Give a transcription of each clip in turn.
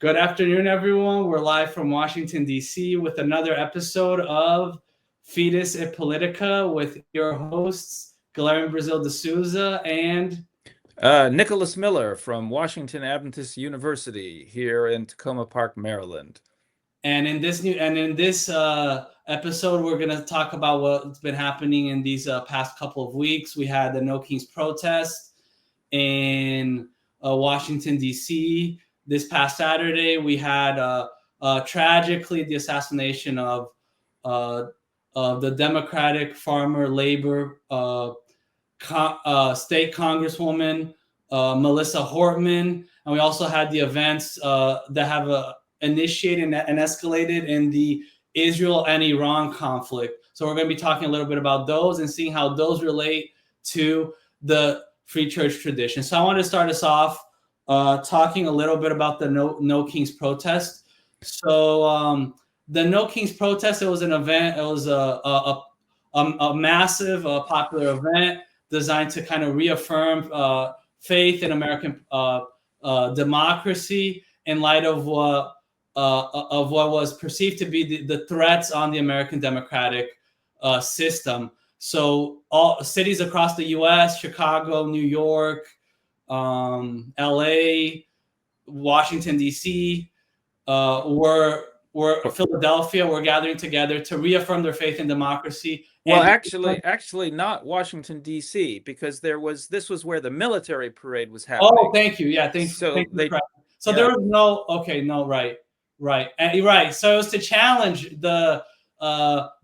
Good afternoon, everyone. We're live from Washington, D.C. with another episode of Fides et Politica with your hosts, Guilherme Brazil de Souza and Nicholas Miller from Washington Adventist University here in Tacoma Park, Maryland. in this episode, we're going to talk about what's been happening in these past couple of weeks. We had the No Kings protest in Washington, D.C. This past Saturday, we had tragically the assassination of the Democratic Farmer Labor state congresswoman Melissa Hortman, and we also had the events that have initiated and escalated in the Israel and Iran conflict. So we're going to be talking a little bit about those and seeing how those relate to the Free Church tradition. So I want to start us off talking a little bit about the No Kings protest. So the No Kings protest, it was an event. It was a massive, popular event designed to kind of reaffirm faith in American democracy in light of what was perceived to be the threats on the American democratic system. So all cities across the U.S., Chicago, New York, L.A., Washington, D.C., were Philadelphia were gathering together to reaffirm their faith in democracy. Well, actually, not Washington D.C. because this was where the military parade was happening. Oh, thank you. Yeah, thank you. There was right. So it was to challenge the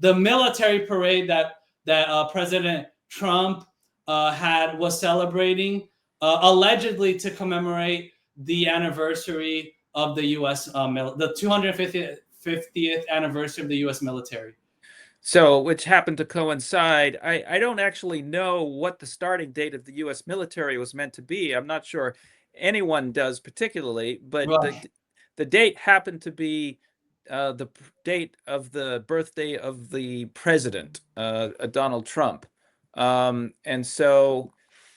military parade that President Trump was celebrating, allegedly to commemorate the anniversary of the U.S. The 250th anniversary of the U.S. military. So, which happened to coincide. I don't actually know what the starting date of the U.S. military was meant to be. I'm not sure anyone does particularly, but the date happened to be the date of the birthday of the president, Donald Trump. And so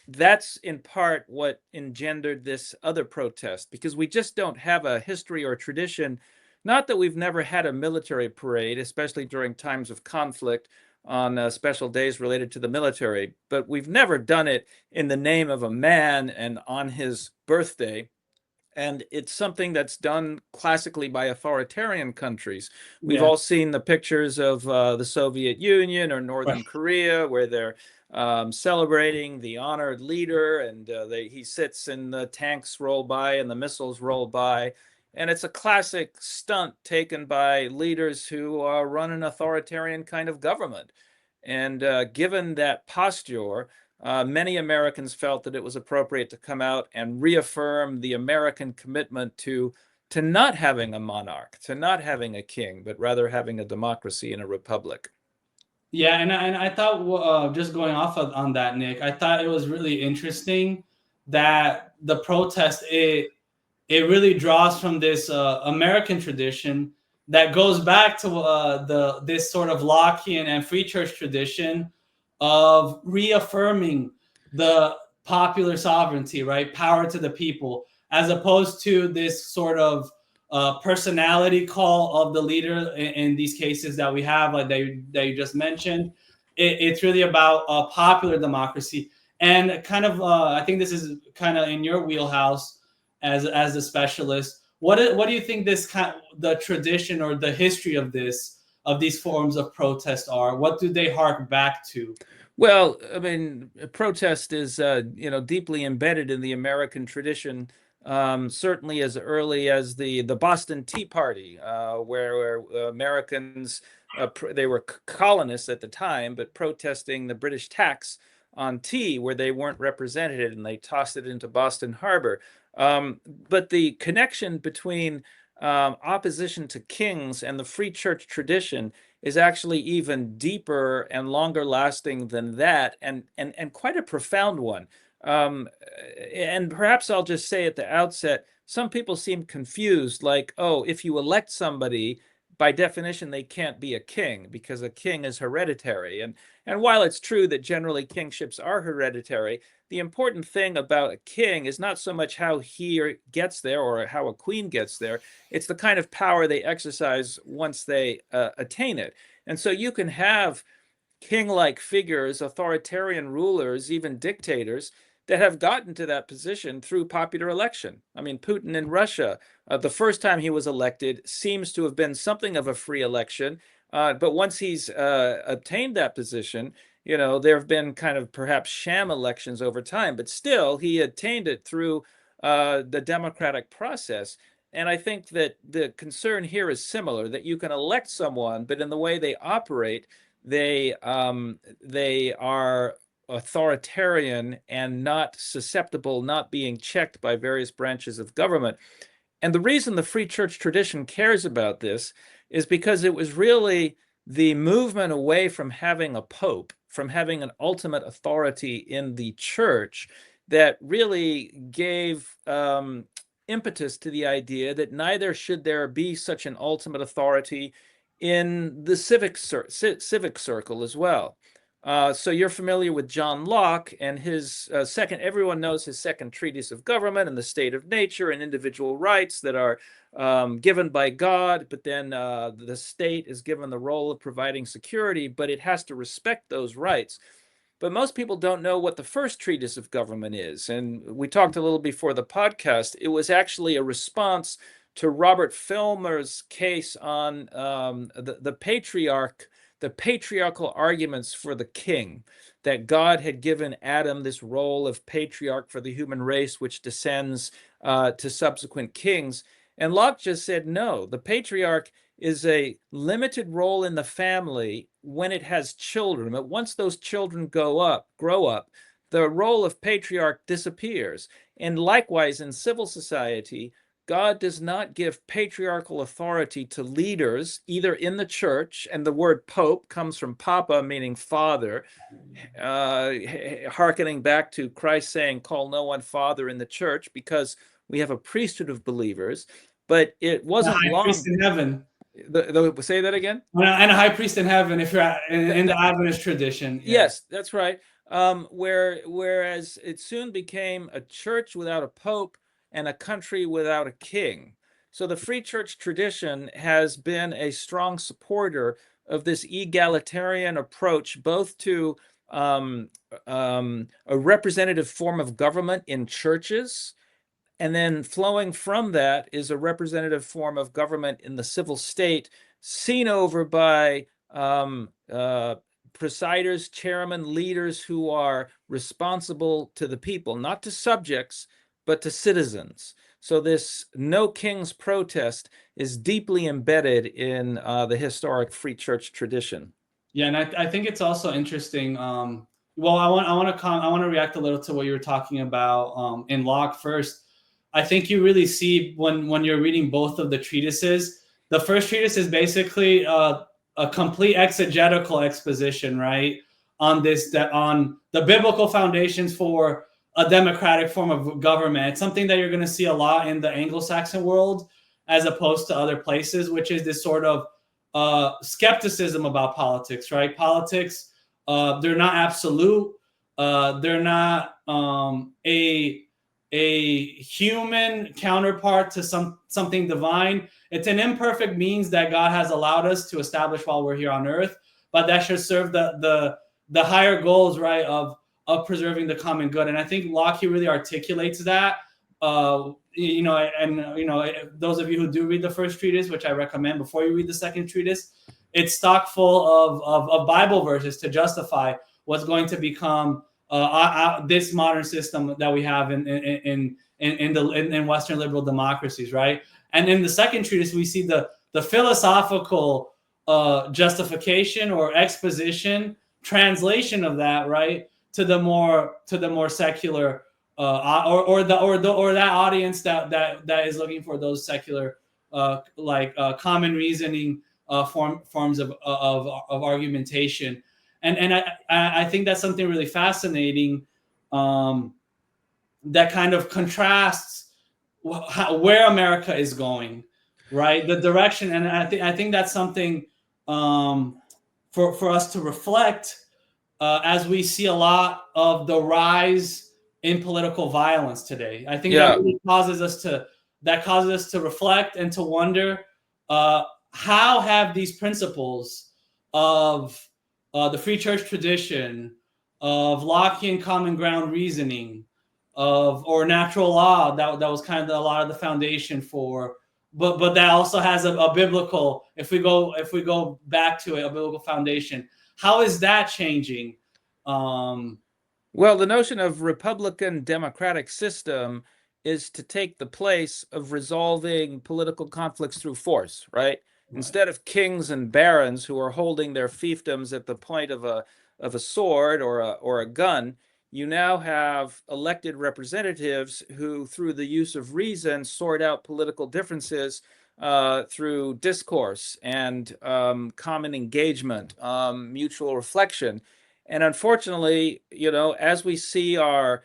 that's in part what engendered this other protest, because we just don't have a history or tradition. Not that we've never had a military parade, especially during times of conflict on special days related to the military, but we've never done it in the name of a man and on his birthday. And it's something that's done classically by authoritarian countries. We've all seen the pictures of the Soviet Union or Northern Korea, where they're celebrating the honored leader, and he sits and the tanks roll by and the missiles roll by. And it's a classic stunt taken by leaders who run an authoritarian kind of government. And given that posture, many Americans felt that it was appropriate to come out and reaffirm the American commitment to not having a monarch, to not having a king, but rather having a democracy and a republic. Yeah, and I thought, just going off on that, Nick, I thought it was really interesting that the protest, it really draws from this American tradition that goes back to this sort of Lockean and Free Church tradition of reaffirming the popular sovereignty, right? Power to the people, as opposed to this sort of personality call of the leader in these cases that we have, like that you just mentioned. It's really about popular democracy. And kind of, I think this is kind of in your wheelhouse as a specialist. What do you think the tradition or the history of these forms of protest are? What do they hark back to? Well, I mean, protest is deeply embedded in the American tradition, certainly as early as the Boston Tea Party, where Americans they were colonists at the time, but protesting the British tax on tea, where they weren't represented, and they tossed it into Boston Harbor. But the connection between opposition to kings and the Free Church tradition is actually even deeper and longer lasting than that, and quite a profound one. And perhaps I'll just say at the outset, some people seem confused, like, oh, if you elect somebody, by definition, they can't be a king because a king is hereditary. And while it's true that generally kingships are hereditary, the important thing about a king is not so much how he gets there or how a queen gets there. It's the kind of power they exercise once they attain it. And so you can have king-like figures, authoritarian rulers, even dictators that have gotten to that position through popular election. I mean, Putin in Russia, the first time he was elected seems to have been something of a free election. But once he's obtained that position, there have been kind of perhaps sham elections over time, but still he attained it through the democratic process. And I think that the concern here is similar, that you can elect someone, but in the way they operate, they are authoritarian and not susceptible, not being checked by various branches of government. And the reason the Free Church tradition cares about this is because it was really the movement away from having a pope, from having an ultimate authority in the church, that really gave impetus to the idea that neither should there be such an ultimate authority in the civic circle as well. So you're familiar with John Locke and his everyone knows his second treatise of government and the state of nature and individual rights that are given by God, but then the state is given the role of providing security, but it has to respect those rights. But most people don't know what the first treatise of government is. And we talked a little before the podcast. It was actually a response to Robert Filmer's case on the patriarchal arguments for the king, that God had given Adam this role of patriarch for the human race, which descends to subsequent kings. And Locke just said, no, the patriarch is a limited role in the family when it has children. But once those children grow up, the role of patriarch disappears. And likewise, in civil society, God does not give patriarchal authority to leaders, either in the church, and the word pope comes from papa, meaning father, hearkening back to Christ saying, call no one father in the church, because we have a priesthood of believers. But it wasn't long. High priest in heaven. Say that again? And a high priest in heaven, if you're in the Adventist tradition. Yeah. Yes, that's right. Whereas it soon became a church without a pope and a country without a king. So the Free Church tradition has been a strong supporter of this egalitarian approach, both to a representative form of government in churches, and then flowing from that is a representative form of government in the civil state, seen over by presiders, chairmen, leaders who are responsible to the people, not to subjects, but to citizens. So this no king's protest is deeply embedded in the historic Free Church tradition. Yeah, and I think it's also interesting. Well, I want to react a little to what you were talking about in Locke first. I think you really see when you're reading both of the treatises. The first treatise is basically a complete exegetical exposition, right, on the biblical foundations for a democratic form of government. It's something that you're going to see a lot in the Anglo-Saxon world as opposed to other places, which is this sort of skepticism about politics, right? Politics, they're not absolute. They're not a human counterpart to something divine. It's an imperfect means that God has allowed us to establish while we're here on earth, but that should serve the higher goals, right, of preserving the common good. And I think Locke really articulates that. Those of you who do read the first treatise, which I recommend before you read the second treatise, it's stock full of Bible verses to justify what's going to become this modern system that we have in Western liberal democracies, right? And in the second treatise, we see the philosophical justification or exposition, translation of that, right, to the more secular or that audience that is looking for those secular common reasoning forms of argumentation. And I think that's something really fascinating that kind of contrasts where America is going, right? The direction, and I think that's something for us to reflect as we see a lot of the rise in political violence today. I think that really causes us to reflect and to wonder how have these principles of the free church tradition, of Lockean common ground reasoning, or natural law that was kind of a lot of the foundation for, but that also has a biblical, if we go back to it, a biblical foundation. How is that changing? Well, the notion of Republican democratic system is to take the place of resolving political conflicts through force, right? Instead of kings and barons who are holding their fiefdoms at the point of a sword or a gun, you now have elected representatives who, through the use of reason, sort out political differences through discourse and common engagement, mutual reflection. And unfortunately, as we see our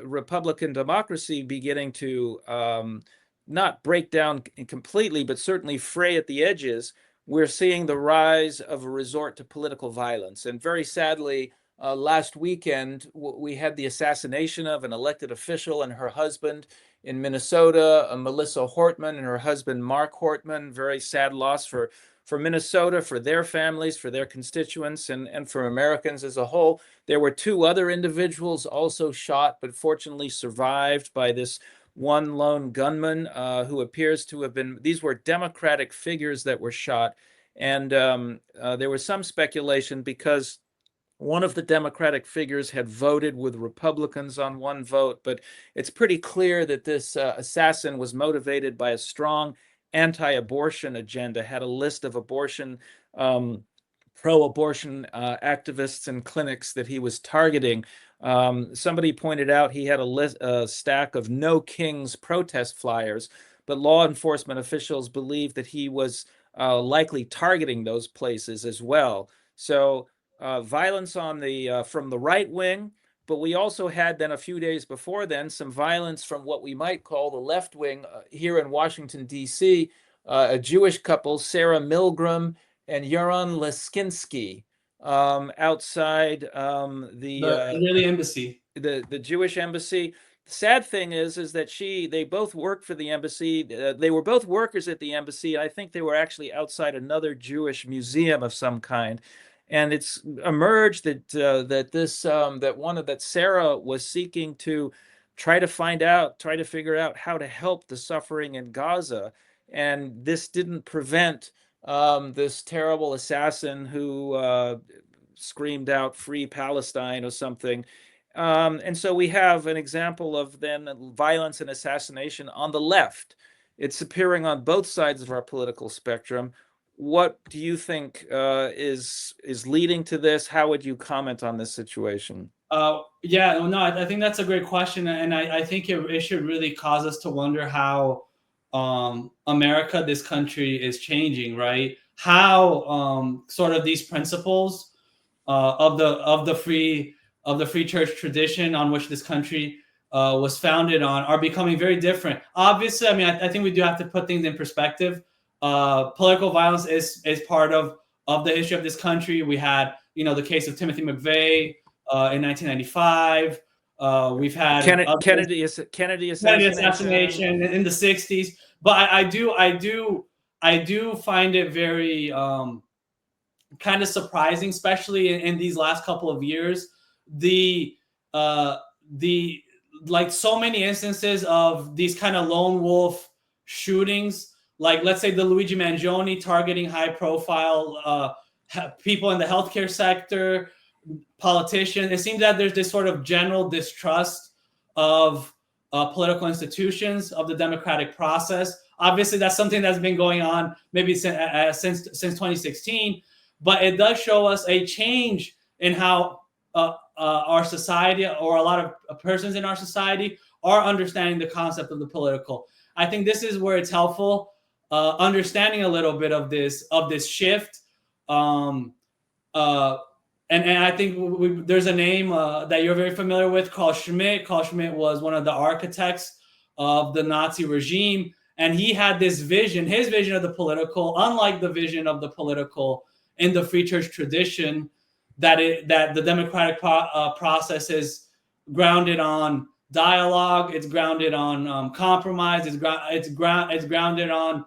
Republican democracy beginning to not break down completely, but certainly fray at the edges, we're seeing the rise of a resort to political violence. And very sadly, last weekend, we had the assassination of an elected official and her husband in Minnesota, Melissa Hortman and her husband, Mark Hortman. Very sad loss for Minnesota, for their families, for their constituents, and for Americans as a whole. There were two other individuals also shot, but fortunately survived by this one lone gunman who appears to have been, these were Democratic figures that were shot. And there was some speculation because one of the Democratic figures had voted with Republicans on one vote, but it's pretty clear that this assassin was motivated by a strong anti-abortion agenda, had a list of abortion, pro-abortion activists and clinics that he was targeting. Somebody pointed out he had a stack of No Kings protest flyers, but law enforcement officials believe that he was likely targeting those places as well. So violence on from the right wing, but we also had then a few days before then some violence from what we might call the left wing here in Washington, D.C., a Jewish couple, Sarah Milgram and Yaron Leskinsky, outside the Israeli embassy. The Jewish embassy. The sad thing is that they both worked for the embassy. They were both workers at the embassy. I think they were actually outside another Jewish museum of some kind. And it's emerged that that Sarah was seeking to try to figure out how to help the suffering in Gaza, and this didn't prevent this terrible assassin who screamed out "Free Palestine" or something. And so we have an example of then violence and assassination on the left. It's appearing on both sides of our political spectrum. What do you think is leading to this? How would you comment on this situation? Yeah, no, I think that's a great question, and I think it should really cause us to wonder how America, this country, is changing, right? How sort of these principles of the free church tradition on which this country was founded on are becoming very different. Obviously, I mean, I think we do have to put things in perspective. Political violence is part of the history of this country. We had, the case of Timothy McVeigh in 1995. We've had Kennedy assassination in the 60s. But I do find it very kind of surprising, especially in these last couple of years, the like so many instances of these kind of lone wolf shootings. Like, let's say the Luigi Mangione targeting high-profile people in the healthcare sector, politicians. It seems that there's this sort of general distrust of political institutions, of the democratic process. Obviously, that's something that's been going on maybe since 2016, but it does show us a change in how our society, or a lot of persons in our society, are understanding the concept of the political. I think this is where it's helpful. Understanding a little bit of this shift, and I think there's a name that you're very familiar with, Carl Schmitt. Carl Schmitt was one of the architects of the Nazi regime, And he had this vision, his vision of the political, unlike the vision of the political in the free church tradition, that the democratic process is grounded on dialogue, it's grounded on compromise, it's grounded on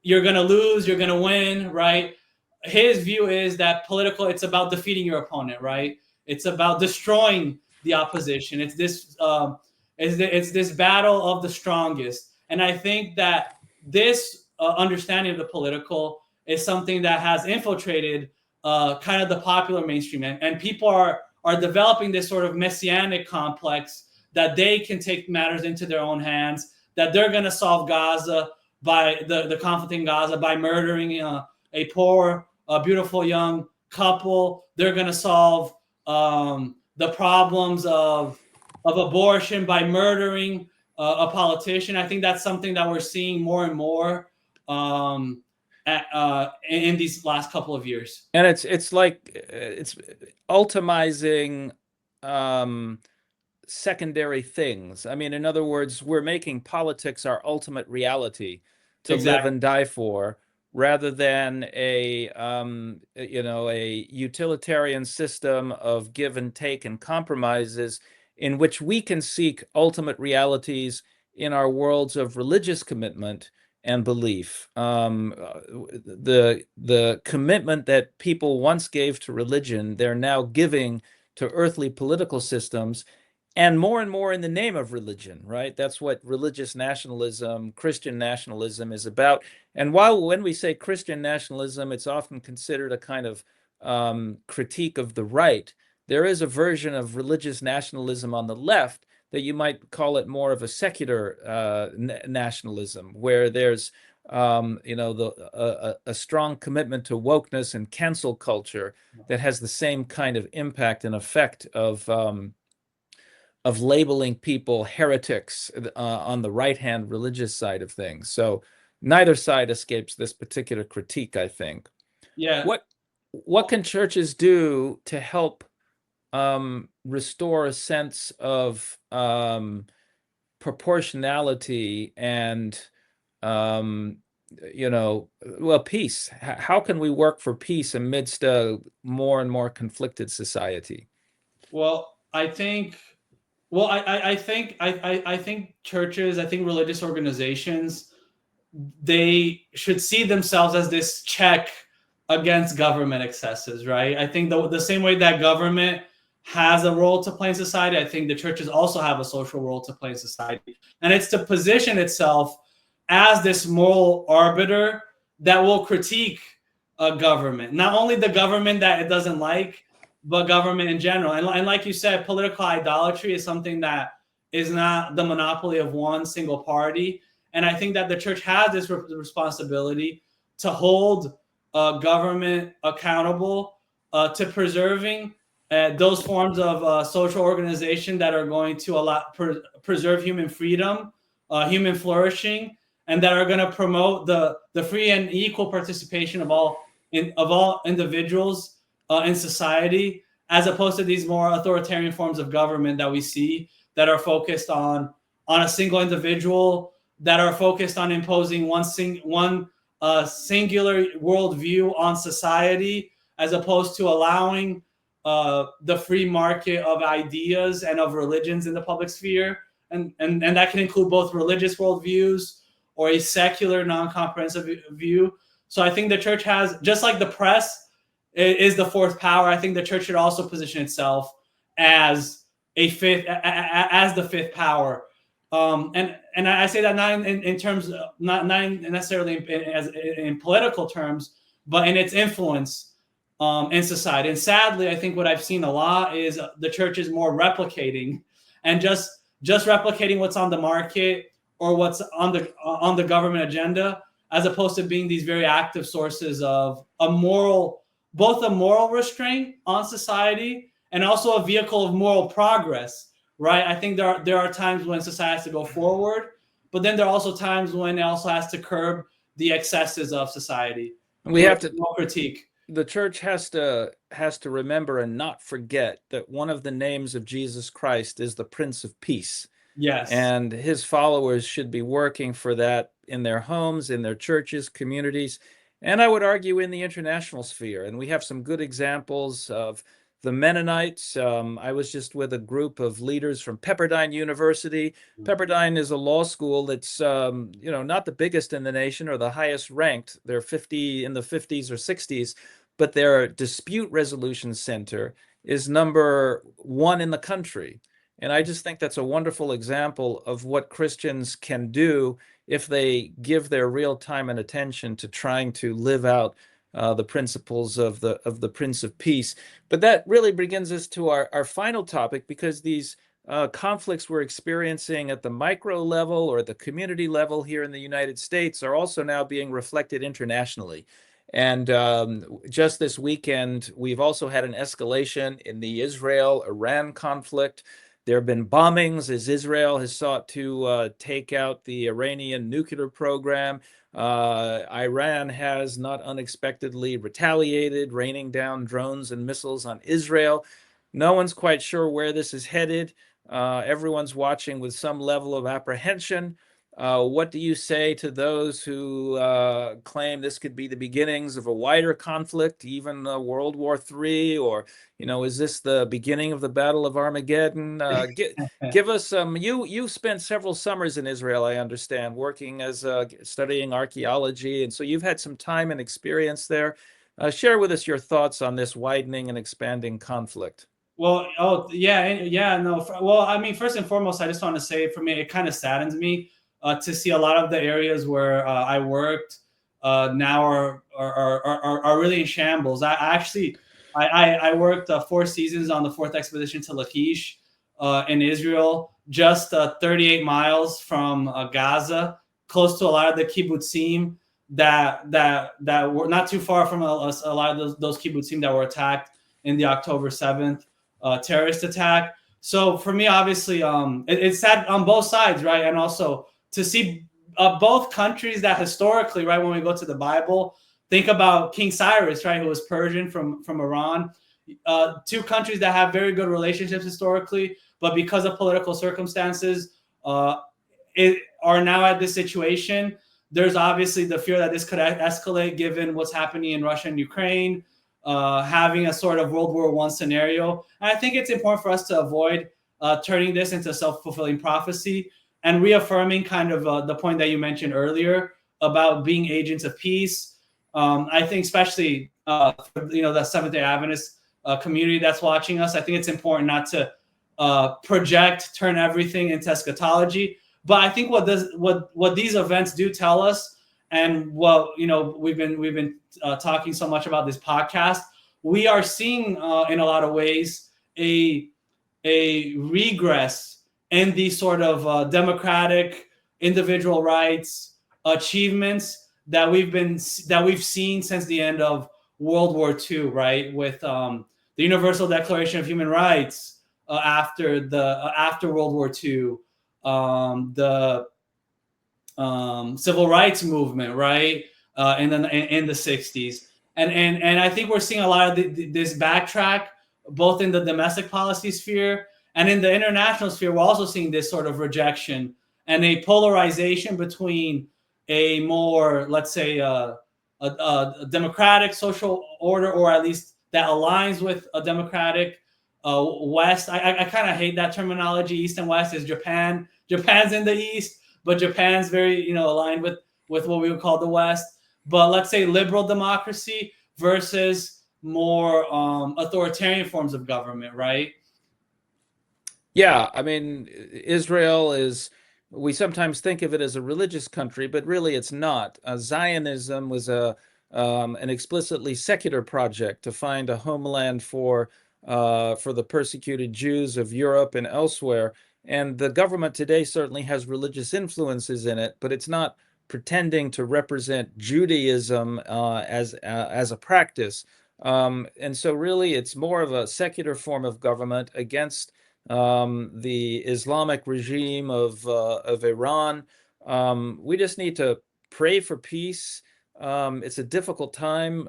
you're going to lose, you're going to win, right? His view is that political, it's about defeating your opponent, right? It's about destroying the opposition. It's this battle of the strongest. And I think that this understanding of the political is something that has infiltrated kind of the popular mainstream, and people are developing this sort of messianic complex that they can take matters into their own hands, that they're going to solve Gaza by the conflict in Gaza by murdering a poor, beautiful young couple. They're going to solve the problems of abortion by murdering a politician. I think that's something that we're seeing more and more in these last couple of years. And it's like it's ultimizing secondary things. I mean, in other words, we're making politics our ultimate reality to live and die for, rather than a a utilitarian system of give and take and compromises, in which we can seek ultimate realities in our worlds of religious commitment and belief. The commitment that people once gave to religion, they're now giving to earthly political systems, and more in the name of religion, right? That's what religious nationalism, Christian nationalism is about. And when we say Christian nationalism, it's often considered a kind of critique of the right. There is a version of religious nationalism on the left that you might call it more of a secular nationalism, where there's a strong commitment to wokeness and cancel culture that has the same kind of impact and effect of labeling people heretics on the right-hand religious side of things. So neither side escapes this particular critique, I think. Yeah. What can churches do to help restore a sense of proportionality and peace? How can we work for peace amidst a more and more conflicted society? Well, I think churches, I think religious organizations, they should see themselves as this check against government excesses, right? I think the same way that government has a role to play in society, I think the churches also have a social role to play in society. And it's to position itself as this moral arbiter that will critique a government, not only the government that it doesn't like, but government in general. And like you said, political idolatry is something that is not the monopoly of one single party. And I think that the church has this responsibility to hold government accountable to preserving those forms of social organization that are going to preserve human freedom, human flourishing, and that are going to promote the free and equal participation of all individuals in society, as opposed to these more authoritarian forms of government that we see that are focused on a single individual, that are focused on imposing one singular worldview on society, as opposed to allowing the free market of ideas and of religions in the public sphere. And that can include both religious worldviews or a secular, non-comprehensive view. So I think the church has, just like the press is the fourth power, I think the church should also position itself as the fifth power. And I say that not in terms, not necessarily in political terms, but in its influence in society. And sadly, I think what I've seen a lot is the church is more replicating and just replicating what's on the market or what's on the government agenda, as opposed to being these very active sources of both a moral restraint on society and also a vehicle of moral progress, right? I think there are times when society has to go forward, but then there are also times when it also has to curb the excesses of society. We have to critique. The church has to remember and not forget that one of the names of Jesus Christ is the Prince of Peace. Yes. And his followers should be working for that in their homes, in their churches, communities, and I would argue in the international sphere. And we have some good examples of the Mennonites. I was just with a group of leaders from Pepperdine University. Pepperdine is a law school that's not the biggest in the nation or the highest ranked. They're in the 50s or 60s, but their dispute resolution center is number one in the country. And I just think that's a wonderful example of what Christians can do if they give their real time and attention to trying to live out the principles of the Prince of Peace. But that really brings us to our final topic, because these conflicts we're experiencing at the micro level or the community level here in the United States are also now being reflected internationally. And just this weekend, we've also had an escalation in the Israel-Iran conflict. There have been bombings as Israel has sought to take out the Iranian nuclear program. Iran has not unexpectedly retaliated, raining down drones and missiles on Israel. No one's quite sure where this is headed. Everyone's watching with some level of apprehension. What do you say to those who claim this could be the beginnings of a wider conflict, even World War III, or is this the beginning of the Battle of Armageddon? Give us some. You spent several summers in Israel, I understand, working as studying archaeology, and so you've had some time and experience there. Share with us your thoughts on this widening and expanding conflict. Well, oh yeah, no. Well, I mean, first and foremost, I just want to say, for me, it kind of saddens me to see a lot of the areas where I worked now are really in shambles. I worked 4 seasons on the fourth expedition to Lachish in Israel, just 38 miles from Gaza, close to a lot of the kibbutzim that were not too far from a lot of those kibbutzim that were attacked in the October 7th terrorist attack. So for me, obviously, it's sad on both sides, right? And also to see both countries that historically, right, when we go to the Bible, think about King Cyrus, right, who was Persian from Iran. Two countries that have very good relationships historically, but because of political circumstances, are now at this situation. There's obviously the fear that this could escalate given what's happening in Russia and Ukraine, having a sort of World War I scenario. And I think it's important for us to avoid turning this into self-fulfilling prophecy and reaffirming kind of the point that you mentioned earlier about being agents of peace. I think especially the Seventh-day Adventist community that's watching us, I think it's important not to turn everything into eschatology. But I think what these events do tell us, and what we've been talking so much about this podcast, we are seeing in a lot of ways a regress in these sort of democratic individual rights achievements that we've seen since the end of World War II, right? With the Universal Declaration of Human Rights after World War II, the civil rights movement, right, in the 60s, and I think we're seeing a lot of this backtrack both in the domestic policy sphere and in the international sphere. We're also seeing this sort of rejection and a polarization between a more, let's say, a democratic social order, or at least that aligns with a democratic West. I kind of hate that terminology. East and West is Japan. Japan's in the East, but Japan's very, aligned with what we would call the West. But let's say liberal democracy versus more authoritarian forms of government, right? Yeah, I mean, we sometimes think of it as a religious country, but really it's not. Zionism was an explicitly secular project to find a homeland for the persecuted Jews of Europe and elsewhere. And the government today certainly has religious influences in it, but it's not pretending to represent Judaism as a practice. And so really it's more of a secular form of government against the Islamic regime of Iran. We just need to pray for peace. It's a difficult time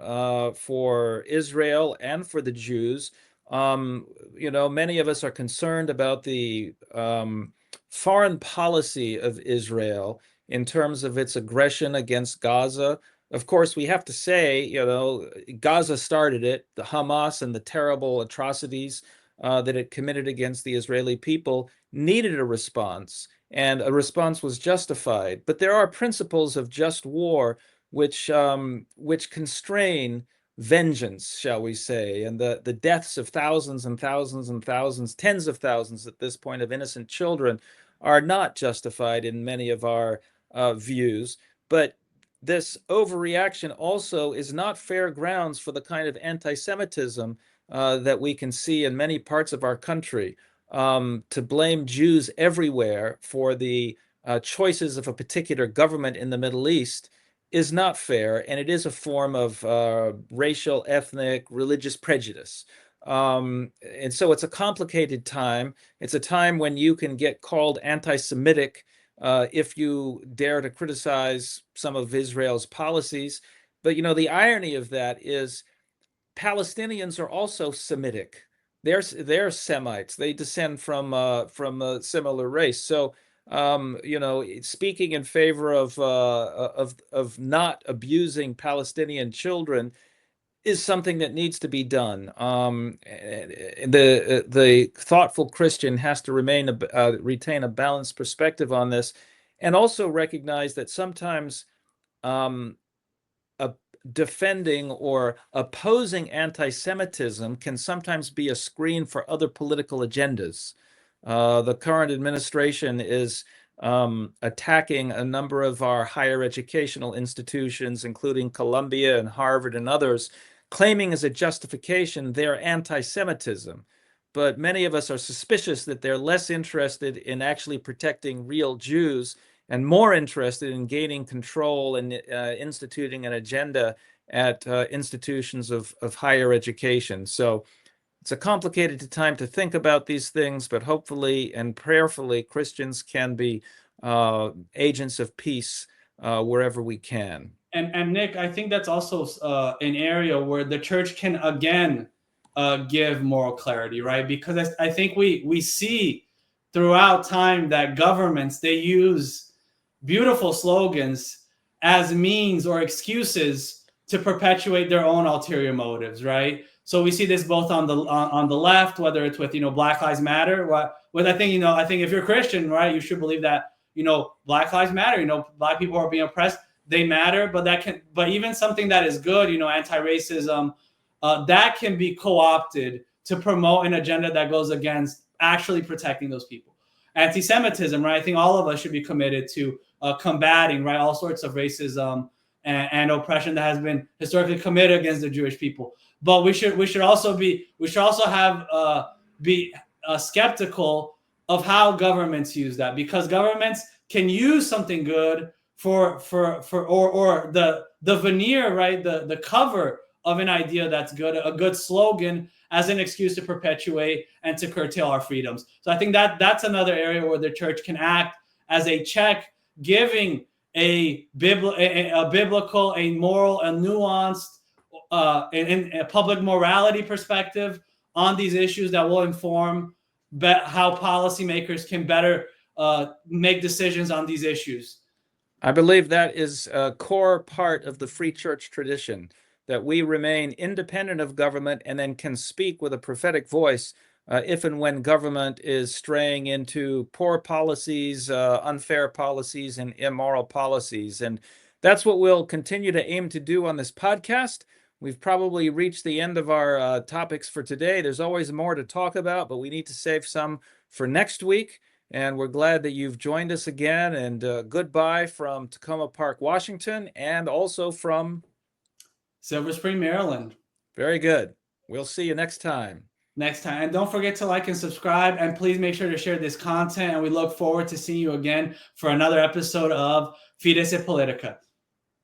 for Israel and for the Jews. Many of us are concerned about the foreign policy of Israel in terms of its aggression against Gaza. Of course, we have to say, Gaza started it, the Hamas and the terrible atrocities that it committed against the Israeli people needed a response, and a response was justified. But there are principles of just war which constrain vengeance, shall we say, and the deaths of thousands and thousands and thousands, tens of thousands at this point, of innocent children are not justified in many of our views. But this overreaction also is not fair grounds for the kind of anti-Semitism that we can see in many parts of our country. To blame Jews everywhere for the choices of a particular government in the Middle East is not fair, and it is a form of racial, ethnic, religious prejudice. And so it's a complicated time. It's a time when you can get called anti-Semitic if you dare to criticize some of Israel's policies. But, the irony of that is Palestinians are also Semitic. They're Semites. They descend from a similar race. So, speaking in favor of not abusing Palestinian children is something that needs to be done. The thoughtful Christian has to retain a balanced perspective on this, and also recognize that sometimes defending or opposing anti-Semitism can sometimes be a screen for other political agendas. The current administration is attacking a number of our higher educational institutions, including Columbia and Harvard and others, claiming as a justification their anti-Semitism. But many of us are suspicious that they're less interested in actually protecting real Jews and more interested in gaining control and instituting an agenda at institutions of higher education. So it's a complicated time to think about these things, but hopefully and prayerfully, Christians can be agents of peace wherever we can. And Nick, I think that's also an area where the church can again give moral clarity, right? Because I think we see throughout time that governments, they use beautiful slogans as means or excuses to perpetuate their own ulterior motives, right? So we see this both on the left, whether it's with Black Lives Matter. I think if you're Christian, right, you should believe that Black Lives Matter. Black people are being oppressed; they matter. But even something that is good, anti-racism, that can be co-opted to promote an agenda that goes against actually protecting those people. Anti-Semitism, right? I think all of us should be committed to combating, right, all sorts of racism and oppression that has been historically committed against the Jewish people. But we should also be skeptical of how governments use that, because governments can use something good for the veneer, right, the cover of an idea that's good, a good slogan, as an excuse to perpetuate and to curtail our freedoms. So I think that's another area where the church can act as a check, giving a biblical, a moral, a nuanced, in a public morality perspective on these issues that will inform how policymakers can better make decisions on these issues. I believe that is a core part of the free church tradition, that we remain independent of government and then can speak with a prophetic voice if and when government is straying into poor policies, unfair policies, and immoral policies. And that's what we'll continue to aim to do on this podcast. We've probably reached the end of our topics for today. There's always more to talk about, but we need to save some for next week. And we're glad that you've joined us again. And goodbye from Tacoma Park, Washington, and also from Silver Spring, Maryland. Very good. We'll see you next time. And don't forget to like and subscribe, and please make sure to share this content. And we look forward to seeing you again for another episode of Fides et Politica.